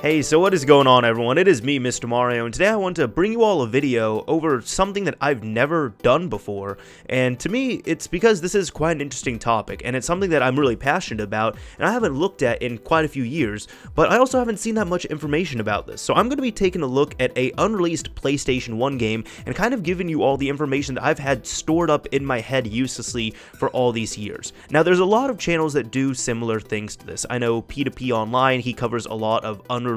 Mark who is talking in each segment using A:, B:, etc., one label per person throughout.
A: Hey, so what is going on, everyone? It is me, Mr. Mario, and today I want to bring you all a video over something that I've never done before. And to me, it's because this is quite an interesting topic, and it's something that I'm really passionate about, and I haven't looked at in quite a few years, but I also haven't seen that much information about this. So I'm going to be taking a look at a unreleased PlayStation 1 game, and kind of giving you all the information that I've had stored up in my head uselessly for all these years. Now, there's a lot of channels that do similar things to this. I know P2P Online, he covers a lot of unreleased,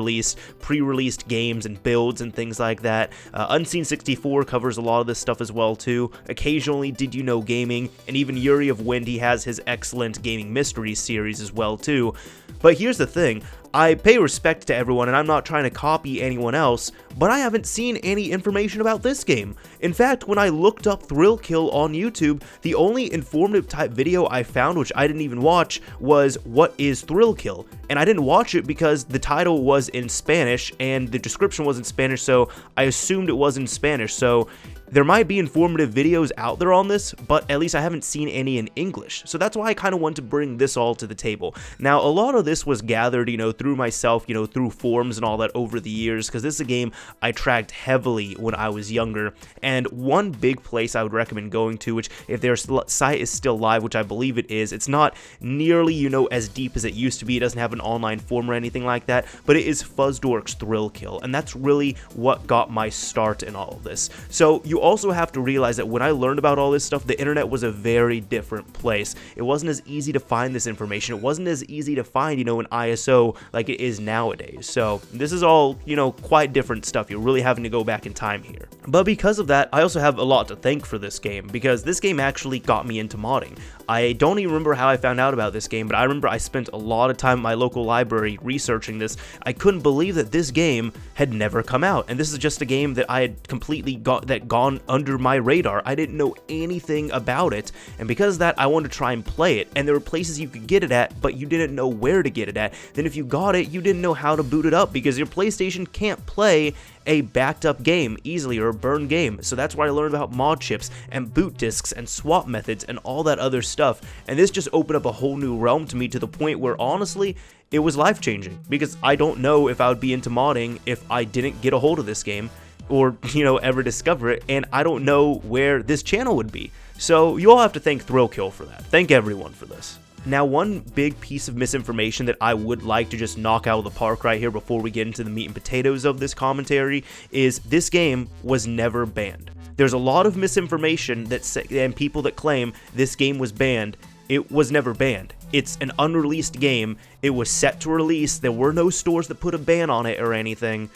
A: pre-released games and builds and things like that. Unseen64 covers a lot of this stuff as well too. Occasionally, Did You Know Gaming, and even Yuri of Wind, he has his excellent Gaming Mysteries series as well too. But here's the thing, I pay respect to everyone, and I'm not trying to copy anyone else, but I haven't seen any information about this game. In fact, when I looked up Thrill Kill on YouTube, the only informative type video I found, which I didn't even watch, was "What is Thrill Kill?" And I didn't watch it because the title was in Spanish, and the description was in Spanish, so I assumed it was in Spanish. So there might be informative videos out there on this, but at least I haven't seen any in English. So that's why I kind of want to bring this all to the table. Now, a lot of this was gathered, through myself, through forums and all that over the years, because this is a game I tracked heavily when I was younger. And one big place I would recommend going to, which if their site is still live, which I believe it is, it's not nearly, as deep as it used to be. It doesn't have an online forum or anything like that, but it is Fuzzdork's Thrill Kill, and that's really what got my start in all of this. So you also have to realize that when I learned about all this stuff, the internet was a very different place. It wasn't as easy to find this information. It wasn't as easy to find, an ISO like it is nowadays. So this is all, quite different stuff. You're really having to go back in time here. But because of that, I also have a lot to thank for this game, because this game actually got me into modding. I don't even remember how I found out about this game, but I remember I spent a lot of time at my local library researching this. I couldn't believe that this game had never come out, and this is just a game that I had completely gone under my radar. I didn't know anything about it, and because of that, I wanted to try and play it, and there were places you could get it at, but you didn't know where to get it at. Then if you got it, you didn't know how to boot it up, because your PlayStation can't play a backed up game easily, or a burned game. So that's where I learned about mod chips and boot discs and swap methods and all that other stuff. And this just opened up a whole new realm to me, to the point where honestly it was life changing, because I don't know if I would be into modding if I didn't get a hold of this game, or ever discover it, and I don't know where this channel would be. So you all have to thank Thrill Kill for that. Thank everyone for this. Now, one big piece of misinformation that I would like to just knock out of the park right here before we get into the meat and potatoes of this commentary is this game was never banned. There's a lot of misinformation and people that claim this game was banned. It was never banned. It's an unreleased game. It was set to release. There were no stores that put a ban on it or anything.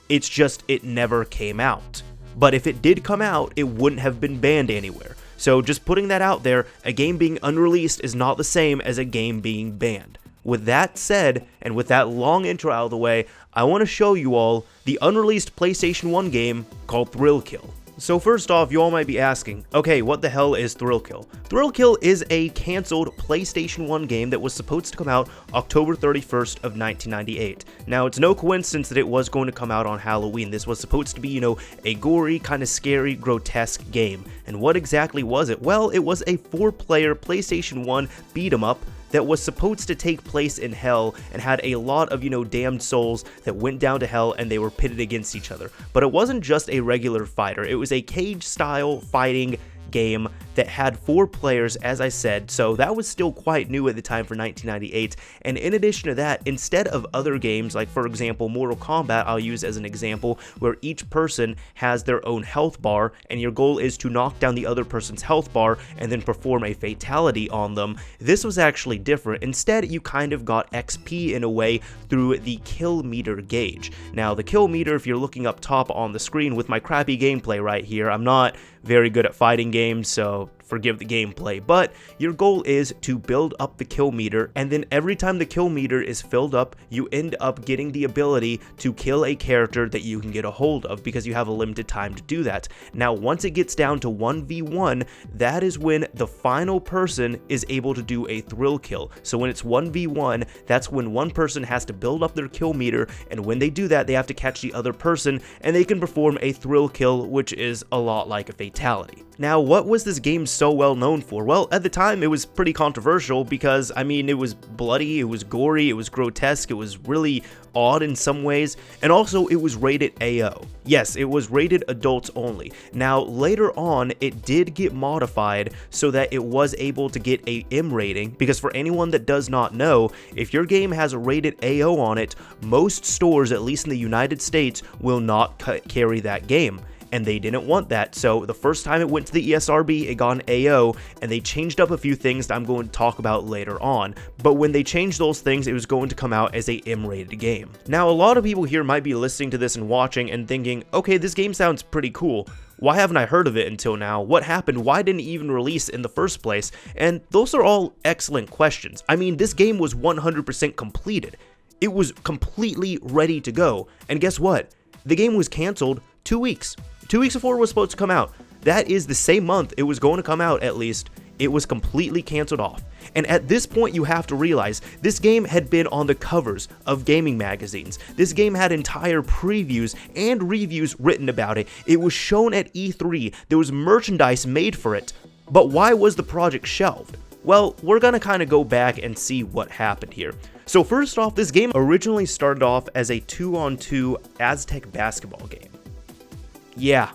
A: It's just it never came out. But if it did come out, it wouldn't have been banned anywhere. So just putting that out there, a game being unreleased is not the same as a game being banned. With that said, and with that long intro out of the way, I want to show you all the unreleased PlayStation 1 game called Thrill Kill. So first off, you all might be asking, okay, what the hell is Thrill Kill? Thrill Kill is a canceled PlayStation 1 game that was supposed to come out October 31st of 1998. Now, it's no coincidence that it was going to come out on Halloween. This was supposed to be, a gory, kind of scary, grotesque game. And what exactly was it? Well, it was a 4-player PlayStation 1 beat-em-up that was supposed to take place in hell, and had a lot of, damned souls that went down to hell, and they were pitted against each other. But it wasn't just a regular fighter. It was a cage-style fighting game that had 4 players, as I said, so that was still quite new at the time for 1998. And in addition to that, instead of other games like, for example, Mortal Kombat, I'll use as an example, where each person has their own health bar and your goal is to knock down the other person's health bar and then perform a fatality on them, this was actually different. Instead, you kind of got XP in a way through the kill meter gauge. Now, the kill meter, if you're looking up top on the screen with my crappy gameplay right here, I'm not very good at fighting games, so forgive the gameplay, but your goal is to build up the kill meter, and then every time the kill meter is filled up, you end up getting the ability to kill a character that you can get a hold of, because you have a limited time to do that. Now, once it gets down to 1v1, that is when the final person is able to do a thrill kill. So when it's 1v1, that's when one person has to build up their kill meter, and when they do that, they have to catch the other person, and they can perform a thrill kill, which is a lot like a fatality. Now, what was this game's so well known for? Well, at the time, it was pretty controversial because, I mean, it was bloody, it was gory, it was grotesque, it was really odd in some ways, and also it was rated AO. Yes, it was rated adults only. Now, later on, it did get modified so that it was able to get a M rating, because for anyone that does not know, if your game has a rated AO on it, most stores, at least in the United States, will not carry that game. And they didn't want that, so the first time it went to the ESRB, it got an AO, and they changed up a few things that I'm going to talk about later on. But when they changed those things, it was going to come out as a M-rated game. Now, a lot of people here might be listening to this and watching and thinking, okay, this game sounds pretty cool. Why haven't I heard of it until now? What happened? Why didn't it even release in the first place? And those are all excellent questions. I mean, this game was 100% completed. It was completely ready to go. And guess what? The game was canceled 2 weeks. 2 weeks before it was supposed to come out. That is the same month it was going to come out, at least. It was completely canceled off. And at this point, you have to realize this game had been on the covers of gaming magazines. This game had entire previews and reviews written about it. It was shown at E3. There was merchandise made for it. But why was the project shelved? Well, we're gonna kind of go back and see what happened here. So first off, this game originally started off as a 2-on-2 Aztec basketball game. Yeah,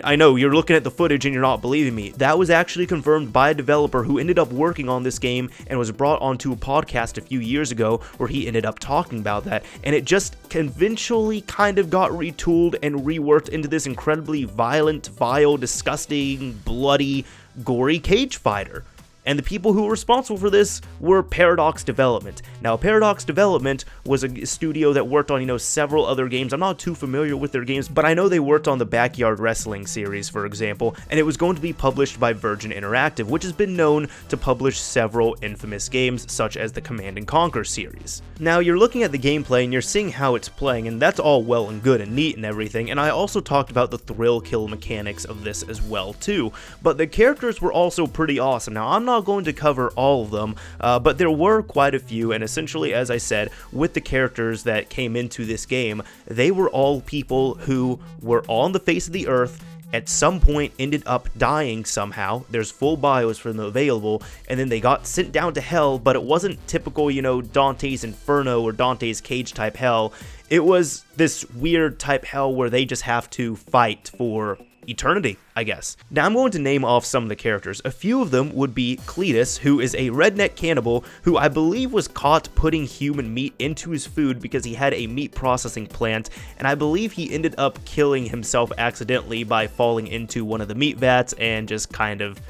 A: I know, you're looking at the footage and you're not believing me. That was actually confirmed by a developer who ended up working on this game and was brought onto a podcast a few years ago where he ended up talking about that, and it just conventionally kind of got retooled and reworked into this incredibly violent, vile, disgusting, bloody, gory cage fighter. And the people who were responsible for this were Paradox Development. Now, Paradox Development was a studio that worked on, several other games. I'm not too familiar with their games, but I know they worked on the Backyard Wrestling series, for example, and it was going to be published by Virgin Interactive, which has been known to publish several infamous games, such as the Command & Conquer series. Now, you're looking at the gameplay and you're seeing how it's playing, and that's all well and good and neat and everything, and I also talked about the thrill kill mechanics of this as well, too. But the characters were also pretty awesome. Now, I'm not going to cover all of them, but there were quite a few, and essentially, as I said, with the characters that came into this game, they were all people who were on the face of the earth, at some point ended up dying somehow. There's full bios for them available, and then they got sent down to hell, but it wasn't typical, Dante's Inferno or Dante's Cage type hell. It was this weird type hell where they just have to fight for eternity, I guess. Now, I'm going to name off some of the characters. A few of them would be Cletus, who is a redneck cannibal who I believe was caught putting human meat into his food because he had a meat processing plant, and I believe he ended up killing himself accidentally by falling into one of the meat vats and just kind of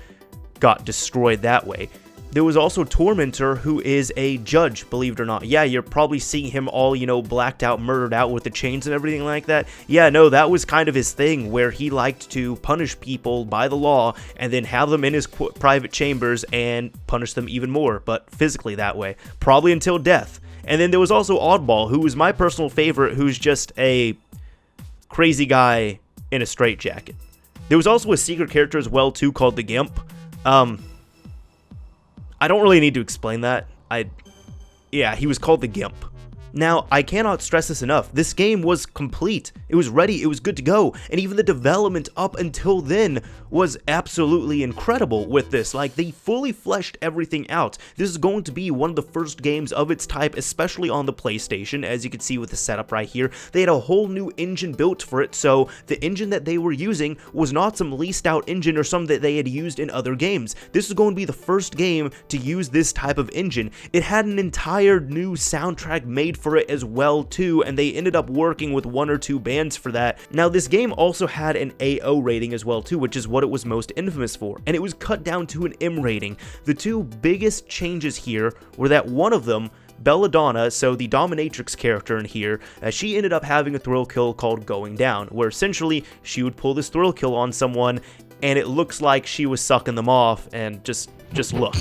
A: got destroyed that way. There was also Tormentor, who is a judge, believe it or not. Yeah, you're probably seeing him all, blacked out, murdered out with the chains and everything like that. Yeah, no, that was kind of his thing, where he liked to punish people by the law and then have them in his private chambers and punish them even more, but physically that way. Probably until death. And then there was also Oddball, who was my personal favorite, who's just a crazy guy in a straitjacket. There was also a secret character as well, too, called the Gimp. I don't really need to explain that. Yeah, he was called the Gimp. Now, I cannot stress this enough. This game was complete. It was ready. It was good to go. And even the development up until then was absolutely incredible with this. Like, they fully fleshed everything out. This is going to be one of the first games of its type, especially on the PlayStation, as you can see with the setup right here. They had a whole new engine built for it, so the engine that they were using was not some leased out engine or some that they had used in other games. This is going to be the first game to use this type of engine. It had an entire new soundtrack made for it as well too, and they ended up working with 1 or 2 bands for that. Now, this game also had an AO rating as well too, which is what it was most infamous for, and it was cut down to an M rating. The two biggest changes here were that one of them, Belladonna, so the dominatrix character in here, she ended up having a thrill kill called Going Down, where essentially she would pull this thrill kill on someone and it looks like she was sucking them off, and just look.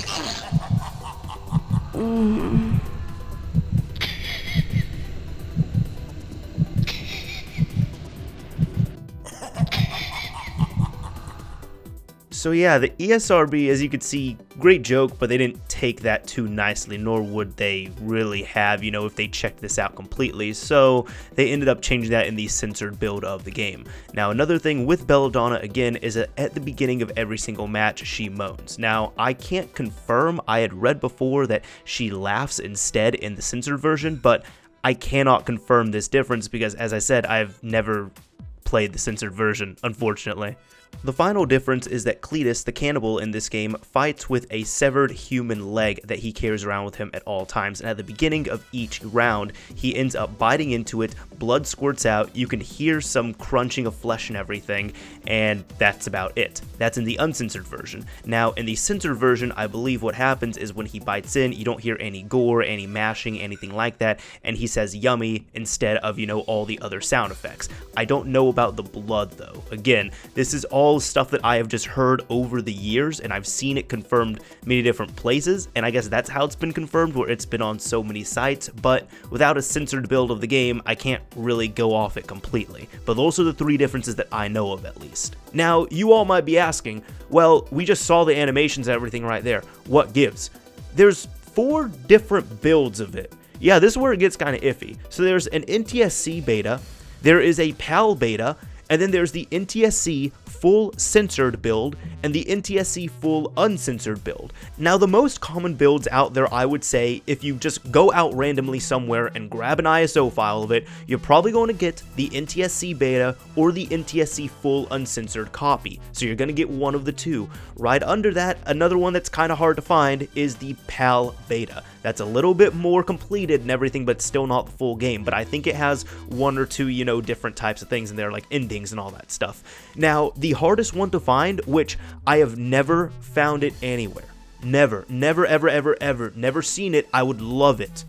A: So yeah, the ESRB, as you can see, great joke, but they didn't take that too nicely, nor would they really have, if they checked this out completely. So they ended up changing that in the censored build of the game. Now, another thing with Belladonna, again, is that at the beginning of every single match, she moans. Now, I can't confirm. I had read before that she laughs instead in the censored version, but I cannot confirm this difference because, as I said, I've never played the censored version, unfortunately. The final difference is that Cletus, the cannibal in this game, fights with a severed human leg that he carries around with him at all times, and at the beginning of each round, he ends up biting into it, blood squirts out, you can hear some crunching of flesh and everything, and that's about it. That's in the uncensored version. Now, in the censored version, I believe what happens is when he bites in, you don't hear any gore, any mashing, anything like that, and he says yummy instead of, all the other sound effects. I don't know about the blood, though. Again, this is all stuff that I have just heard over the years, and I've seen it confirmed many different places, and I guess that's how it's been confirmed, where it's been on so many sites, but without a censored build of the game, I can't really go off it completely. But those are the three differences that I know of, at least. Now, you all might be asking, well, we just saw the animations and everything right there. What gives? There's 4 different builds of it. Yeah, this is where it gets kind of iffy. So there's an NTSC beta, there is a PAL beta, and then there's the NTSC full censored build and the NTSC full uncensored build. Now, the most common builds out there, I would say, if you just go out randomly somewhere and grab an ISO file of it, you're probably going to get the NTSC beta or the NTSC full uncensored copy. So you're going to get one of the two. Right under that, another one that's kind of hard to find is the PAL beta. That's a little bit more completed and everything, but still not the full game. But I think it has 1 or 2, different types of things in there, like endings and all that stuff. Now, the hardest one to find, which I have never found it anywhere, never, ever, never seen it, I would love it,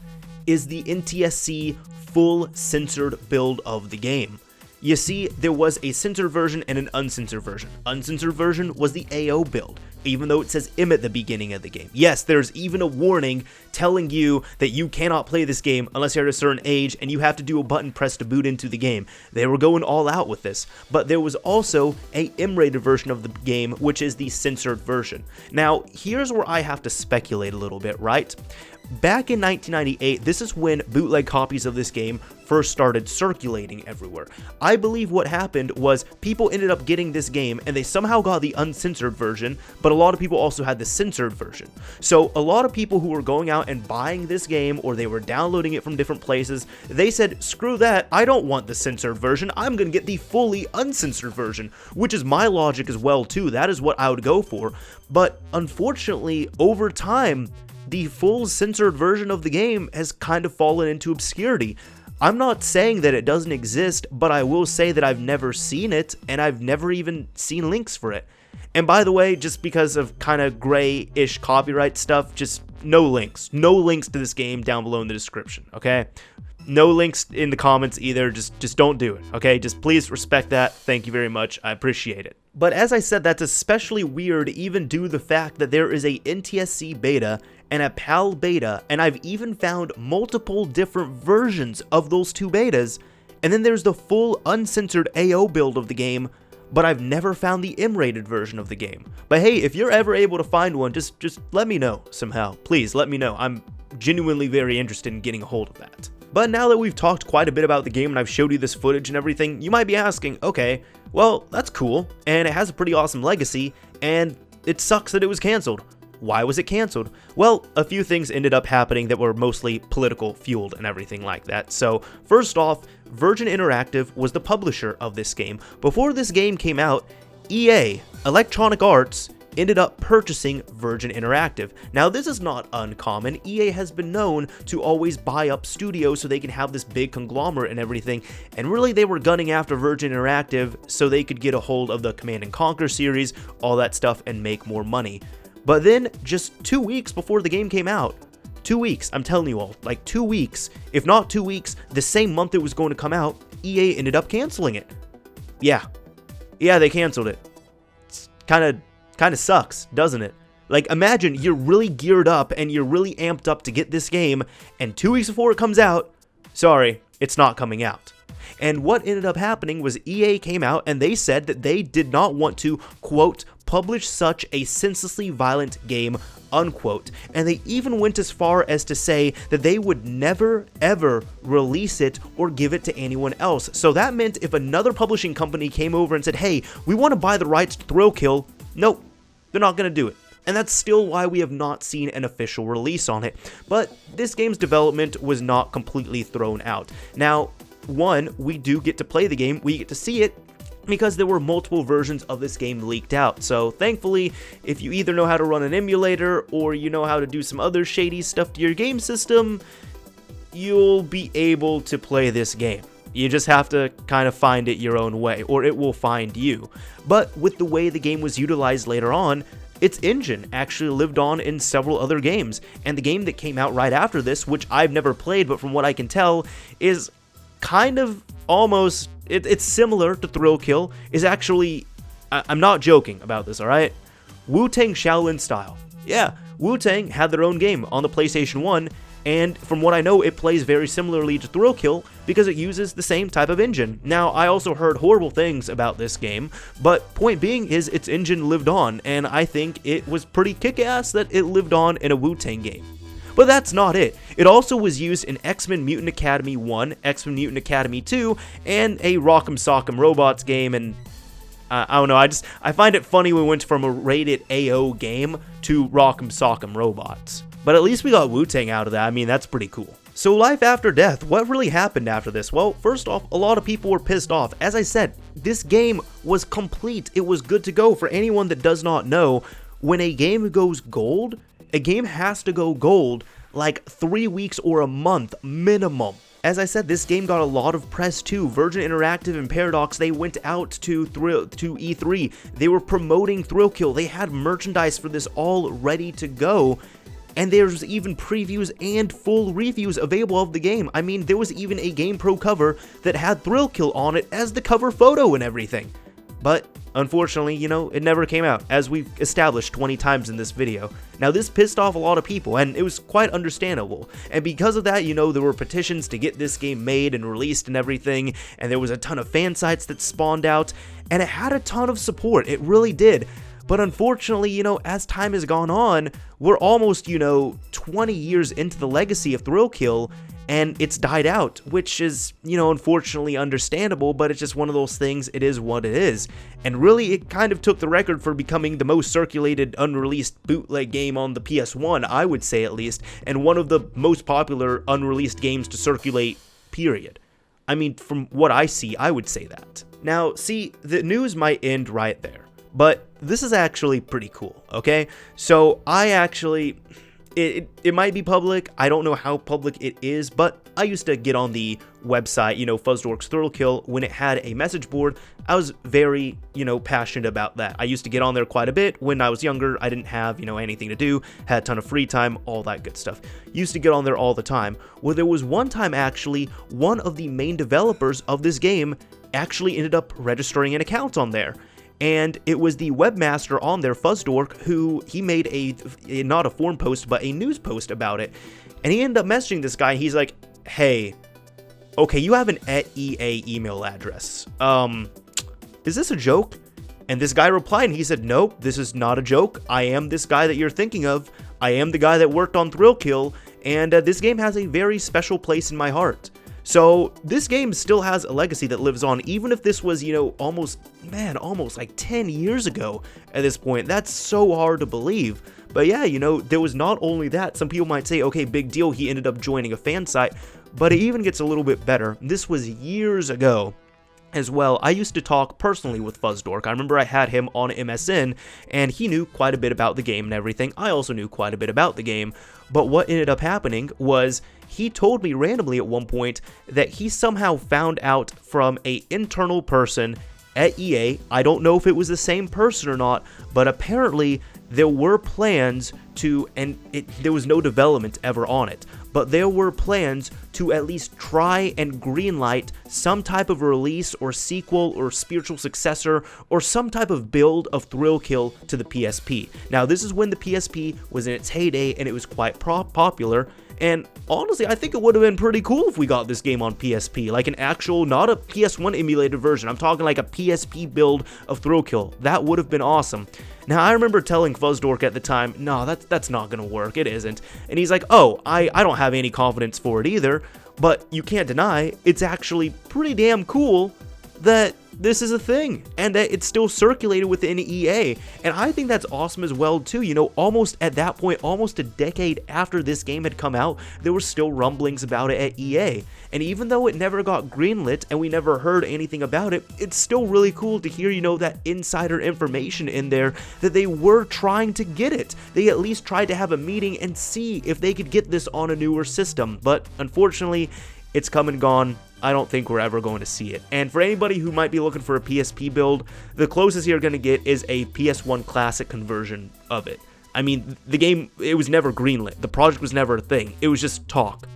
A: is the NTSC full censored build of the game. You see, there was a censored version and an uncensored version. Uncensored version was the AO build, even though it says M at the beginning of the game. Yes, there's even a warning telling you that you cannot play this game unless you're at a certain age and you have to do a button press to boot into the game. They were going all out with this. But there was also a M-rated version of the game, which is the censored version. Now, here's where I have to speculate a little bit, right? Back in 1998, this is when bootleg copies of this game first started circulating everywhere. I believe what happened was people ended up getting this game and they somehow got the uncensored version, but a lot of people also had the censored version. So a lot of people who were going out and buying this game, or they were downloading it from different places, they said, screw that, I don't want the censored version, I'm gonna get the fully uncensored version, which is my logic as well too. That is what I would go for. But unfortunately, over time, the full censored version of the game has kind of fallen into obscurity. I'm not saying that it doesn't exist, but I will say that I've never seen it, and I've never even seen links for it. And by the way, just because of kind of gray-ish copyright stuff, just no links. No links to this game down below in the description, okay? No links in the comments either, just don't do it, okay? Just please respect that. Thank you very much, I appreciate it. But as I said, that's especially weird even due to the fact that there is a NTSC beta and a PAL beta, and I've even found multiple different versions of those two betas, and then there's the full uncensored AO build of the game, but I've never found the M-rated version of the game. But hey, if you're ever able to find one, just let me know somehow. Please, let me know. I'm genuinely very interested in getting a hold of that. But now that we've talked quite a bit about the game and I've showed you this footage and everything, you might be asking, okay, well, that's cool, and it has a pretty awesome legacy, and it sucks that it was canceled. Why was it canceled? Well, a few things ended up happening that were mostly political fueled and everything like that. So first off, Virgin Interactive was the publisher of this game. Before this game came out, EA, Electronic Arts, ended up purchasing Virgin Interactive. Now, this is not uncommon. EA has been known to always buy up studios so they can have this big conglomerate and everything, and really they were gunning after Virgin Interactive so they could get a hold of the Command & Conquer series, all that stuff, and make more money. But then, just 2 weeks before the game came out, 2 weeks, I'm telling you all, like 2 weeks, if not 2 weeks, the same month it was going to come out, EA ended up canceling it. Yeah, they canceled it. It's kind of sucks, doesn't it? Like, imagine you're really geared up and you're really amped up to get this game, and 2 weeks before it comes out, sorry, it's not coming out. And what ended up happening was EA came out and they said that they did not want to, quote, publish such a senselessly violent game, unquote. And they even went as far as to say that they would never ever release it or give it to anyone else. So that meant if another publishing company came over and said, hey, we want to buy the rights to Thrill Kill, nope, they're not going to do it. And that's still why we have not seen an official release on it. But this game's development was not completely thrown out. Now, one, we do get to play the game, we get to see it, because there were multiple versions of this game leaked out. So thankfully, if you either know how to run an emulator or you know how to do some other shady stuff to your game system, you'll be able to play this game. You just have to kind of find it your own way, or it will find you. But with the way the game was utilized later on, its engine actually lived on in several other games, and the game that came out right after this, which I've never played, but from what I can tell, is kind of almost, it's similar to Thrill Kill, is actually, I'm not joking about this, alright? Wu-Tang Shaolin style. Yeah, Wu-Tang had their own game on the PlayStation 1, and from what I know, it plays very similarly to Thrill Kill because it uses the same type of engine. Now, I also heard horrible things about this game, but point being is its engine lived on, and I think it was pretty kick-ass that it lived on in a Wu-Tang game. But that's not it. It also was used in X-Men Mutant Academy 1, X-Men Mutant Academy 2, and a Rock'em Sock'em Robots game, and I don't know, I find it funny we went from a rated AO game to Rock'em Sock'em Robots. But at least we got Wu-Tang out of that. I mean, that's pretty cool. So life after death, what really happened after this? Well, first off, a lot of people were pissed off. As I said, this game was complete. It was good to go. For anyone that does not know, when a game goes gold, a game has to go gold like 3 weeks or a month minimum. As I said, this game got a lot of press too. Virgin Interactive and Paradox, they went out to E3. They were promoting Thrill Kill. They had merchandise for this all ready to go. And there's even previews and full reviews available of the game. I mean, there was even a GamePro cover that had Thrill Kill on it as the cover photo and everything. But unfortunately, you know, it never came out, as we've established 20 times in this video. Now, this pissed off a lot of people, and it was quite understandable. And because of that, you know, there were petitions to get this game made and released and everything, and there was a ton of fan sites that spawned out, and it had a ton of support. It really did. But unfortunately, you know, as time has gone on, we're almost, you know, 20 years into the legacy of Thrill Kill, and it's died out, which is, you know, unfortunately understandable, but it's just one of those things, it is what it is. And really, it kind of took the record for becoming the most circulated unreleased bootleg game on the PS1, I would say at least, and one of the most popular unreleased games to circulate, period. I mean, from what I see, I would say that. Now, see, the news might end right there. But this is actually pretty cool, okay? So I actually, it might be public, I don't know how public it is, but I used to get on the website, you know, Fuzzdork's Thrill Kill, when it had a message board. I was very, you know, passionate about that. I used to get on there quite a bit when I was younger. I didn't have, you know, anything to do, had a ton of free time, all that good stuff. Used to get on there all the time. Well, there was one time actually, one of the main developers of this game actually ended up registering an account on there. And it was the webmaster on there, Fuzzdork, who he made a not a forum post, but a news post about it. And he ended up messaging this guy. He's like, hey, okay, you have an @EA email address. Is this a joke? And this guy replied, and he said, nope, this is not a joke. I am this guy that you're thinking of. I am the guy that worked on Thrill Kill, and this game has a very special place in my heart. So this game still has a legacy that lives on, even if this was, you know, almost like 10 years ago at this point. That's so hard to believe. But yeah, you know, there was not only that. Some people might say, okay, big deal, he ended up joining a fan site, but it even gets a little bit better. This was years ago as well. I used to talk personally with Fuzzdork. I remember I had him on MSN, and he knew quite a bit about the game and everything. I also knew quite a bit about the game, but what ended up happening was he told me randomly at one point that he somehow found out from an internal person at EA, I don't know if it was the same person or not, but apparently there were plans to, and there was no development ever on it, but there were plans to at least try and greenlight some type of release or sequel or spiritual successor or some type of build of Thrill Kill to the PSP. Now, this is when the PSP was in its heyday and it was quite popular, And honestly, I think it would have been pretty cool if we got this game on PSP, like an actual, not a PS1 emulated version. I'm talking like a PSP build of Thrill Kill. That would have been awesome. Now, I remember telling Fuzzdork at the time, no, that's not gonna work, it isn't. And he's like, oh, I don't have any confidence for it either, but you can't deny, it's actually pretty damn cool that this is a thing, and that it's still circulated within EA, and I think that's awesome as well too. You know, almost at that point, almost a decade after this game had come out, there were still rumblings about it at EA, and even though it never got greenlit and we never heard anything about it, it's still really cool to hear, you know, that insider information in there that they were trying to get it. They at least tried to have a meeting and see if they could get this on a newer system, but unfortunately, it's come and gone. I don't think we're ever going to see it. And for anybody who might be looking for a PSP build, the closest you're going to get is a PS1 Classic conversion of it. I mean, the game, it was never greenlit. The project was never a thing. It was just talk.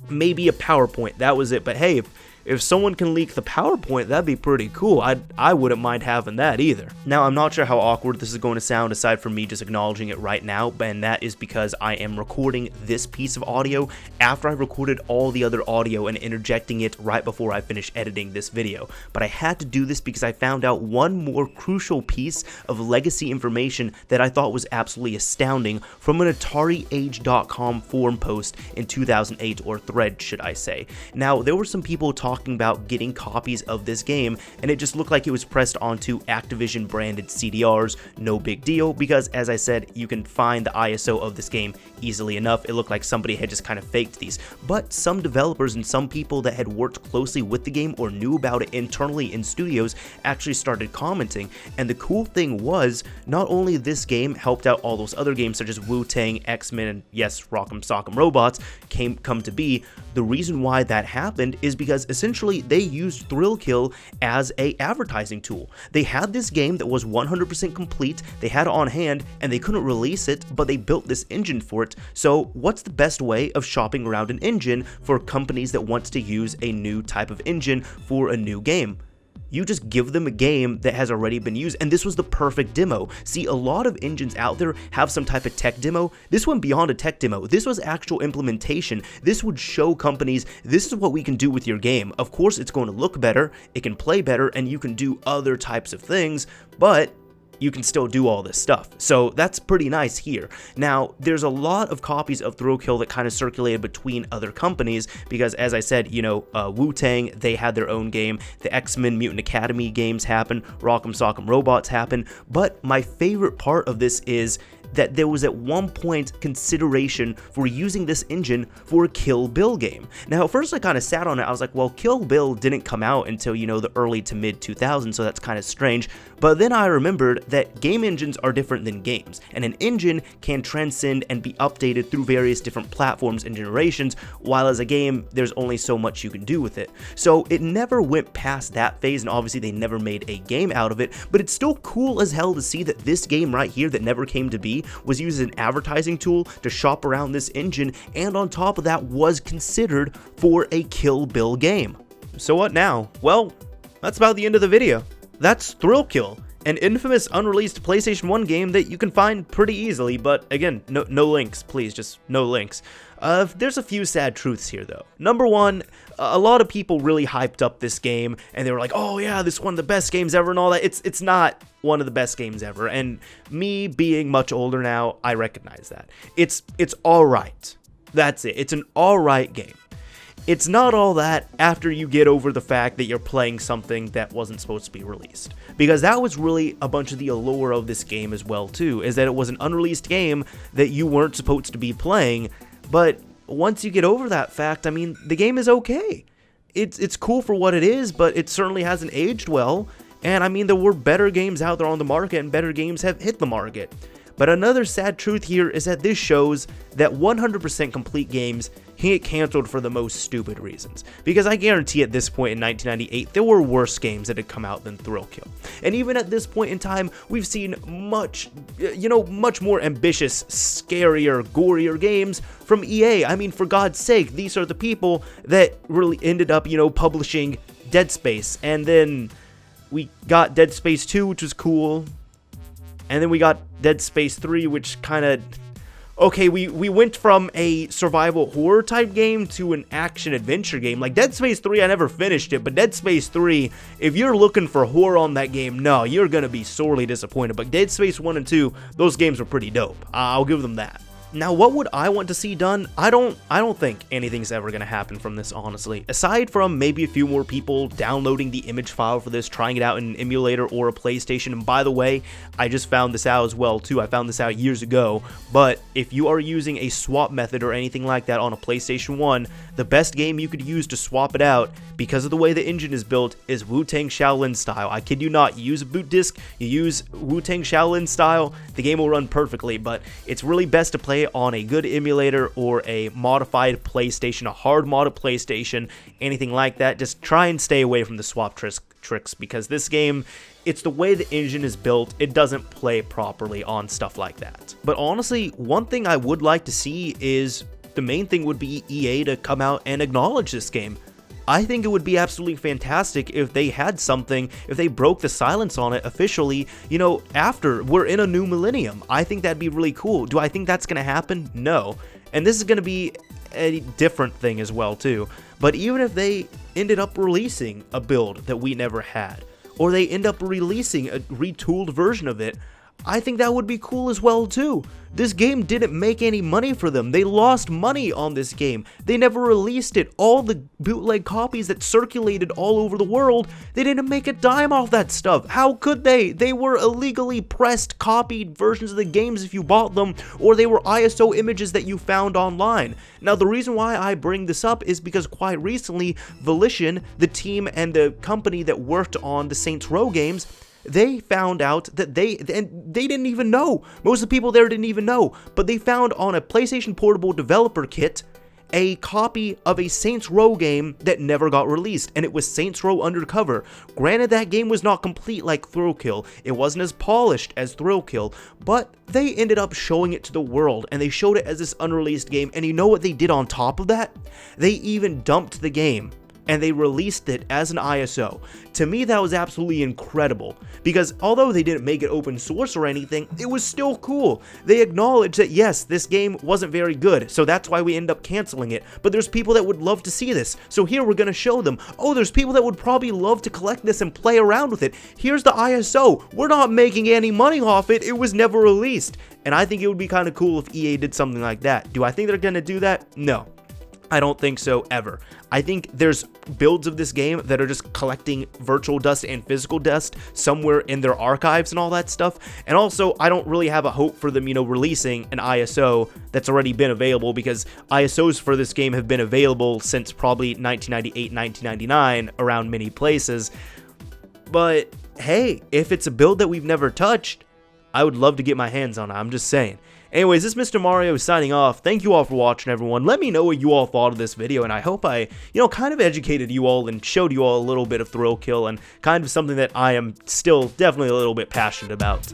A: Maybe a PowerPoint, that was it. But hey, if someone can leak the PowerPoint, that'd be pretty cool. I wouldn't mind having that either. Now, I'm not sure how awkward this is going to sound aside from me just acknowledging it right now, and that is because I am recording this piece of audio after I recorded all the other audio and interjecting it right before I finish editing this video. But I had to do this because I found out one more crucial piece of legacy information that I thought was absolutely astounding from an AtariAge.com forum post in 2008, or thread, should I say. Now, there were some people talking about getting copies of this game, and it just looked like it was pressed onto Activision branded CDRs. No big deal, because as I said, you can find the ISO of this game easily enough. It looked like somebody had just kind of faked these, but some developers and some people that had worked closely with the game or knew about it internally in studios actually started commenting. And the cool thing was, not only this game helped out all those other games such as Wu-Tang, X-Men, and yes, Rock'em Sock'em Robots come to be. The reason why that happened is because essentially they used Thrill Kill as a advertising tool. They had this game that was 100% complete, they had it on hand, and they couldn't release it, but they built this engine for it. So what's the best way of shopping around an engine for companies that want to use a new type of engine for a new game? You just give them a game that has already been used, and this was the perfect demo. See, a lot of engines out there have some type of tech demo. This went beyond a tech demo. This was actual implementation. This would show companies, this is what we can do with your game. Of course, it's going to look better, it can play better, and you can do other types of things, but you can still do all this stuff. So that's pretty nice here. Now, there's a lot of copies of Thrill Kill that kind of circulated between other companies because, as I said, you know, Wu-Tang, they had their own game. The X-Men Mutant Academy games happen. Rock'em Sock'em Robots happen. But my favorite part of this is that there was at one point consideration for using this engine for a Kill Bill game. Now, at first I kind of sat on it. I was like, well, Kill Bill didn't come out until, you know, the early to mid 2000s, so that's kind of strange. But then I remembered that game engines are different than games, and an engine can transcend and be updated through various different platforms and generations, while as a game, there's only so much you can do with it. So it never went past that phase, and obviously they never made a game out of it, but it's still cool as hell to see that this game right here that never came to be was used as an advertising tool to shop around this engine, and on top of that was considered for a Kill Bill game. So what now? Well, that's about the end of the video. That's Thrill Kill, an infamous unreleased PlayStation 1 game that you can find pretty easily, but again, no links, please, just no links. There's a few sad truths here though. Number one, a lot of people really hyped up this game, and they were like, oh yeah, this is one of the best games ever and all that. It's not one of the best games ever, and me being much older now, I recognize that. It's alright. That's it. It's an alright game. It's not all that after you get over the fact that you're playing something that wasn't supposed to be released. Because that was really a bunch of the allure of this game as well too, is that it was an unreleased game that you weren't supposed to be playing, but once you get over that fact, I mean, the game is okay. It's cool for what it is, but it certainly hasn't aged well, and I mean, there were better games out there on the market, and better games have hit the market. But another sad truth here is that this shows that 100% complete games get canceled for the most stupid reasons. Because I guarantee at this point in 1998, there were worse games that had come out than Thrill Kill. And even at this point in time, we've seen much more ambitious, scarier, gorier games from EA. I mean, for God's sake, these are the people that really ended up, publishing Dead Space. And then we got Dead Space 2, which was cool. And then we got Dead Space 3, which kind of okay, we went from a survival horror type game to an action adventure game. Like Dead Space 3, I never finished it, but Dead Space 3, if you're looking for horror on that game, no, you're gonna be sorely disappointed. But Dead Space 1 and 2, those games were pretty dope. I'll give them that. Now, what would I want to see done? I don't think anything's ever going to happen from this, honestly. Aside from maybe a few more people downloading the image file for this, trying it out in an emulator or a PlayStation. And by the way, I just found this out as well, too. I found this out years ago. But if you are using a swap method or anything like that on a PlayStation 1, the best game you could use to swap it out, because of the way the engine is built, is Wu-Tang Shaolin style. I kid you not. You use a boot disc, you use Wu-Tang Shaolin style, the game will run perfectly. But it's really best to play on a good emulator or a modified PlayStation, a hard modded PlayStation, anything like that. Just try and stay away from the swap tricks, because this game, it's the way the engine is built, it doesn't play properly on stuff like that. But honestly, one thing I would like to see is, the main thing would be EA to come out and acknowledge this game. I think it would be absolutely fantastic if they had something, if they broke the silence on it officially, you know, after we're in a new millennium. I think that'd be really cool. Do I think that's going to happen? No. And this is going to be a different thing as well, too. But even if they ended up releasing a build that we never had, or they end up releasing a retooled version of it, I think that would be cool as well, too. This game didn't make any money for them. They lost money on this game. They never released it. All the bootleg copies that circulated all over the world, they didn't make a dime off that stuff. How could they? They were illegally pressed, copied versions of the games if you bought them, or they were ISO images that you found online. Now, the reason why I bring this up is because quite recently, Volition, the team and the company that worked on the Saints Row games, they found out that they didn't even know. Most of the people there didn't even know. But they found on a PlayStation Portable developer kit a copy of a Saints Row game that never got released, and it was Saints Row Undercover. Granted, that game was not complete like Thrillkill. It wasn't as polished as Thrillkill, but they ended up showing it to the world, and they showed it as this unreleased game, and you know what they did on top of that? They even dumped the game, and they released it as an ISO. To me, that was absolutely incredible, because although they didn't make it open source or anything, it was still cool. They acknowledged that yes, this game wasn't very good, so that's why we end up canceling it, but there's people that would love to see this, so here we're gonna show them. Oh, there's people that would probably love to collect this and play around with it. Here's the ISO. We're not making any money off it. It was never released. And I think it would be kind of cool if EA did something like that. Do I think they're gonna do that? No. I don't think so, ever. I think there's builds of this game that are just collecting virtual dust and physical dust somewhere in their archives and all that stuff. And also, I don't really have a hope for them, you know, releasing an ISO that's already been available, because ISOs for this game have been available since probably 1998, 1999 around many places. But hey, if it's a build that we've never touched, I would love to get my hands on it. I'm just saying. Anyways, this is Mr. Mario signing off. Thank you all for watching, everyone. Let me know what you all thought of this video, and I hope I, kind of educated you all and showed you all a little bit of Thrillkill and kind of something that I am still definitely a little bit passionate about.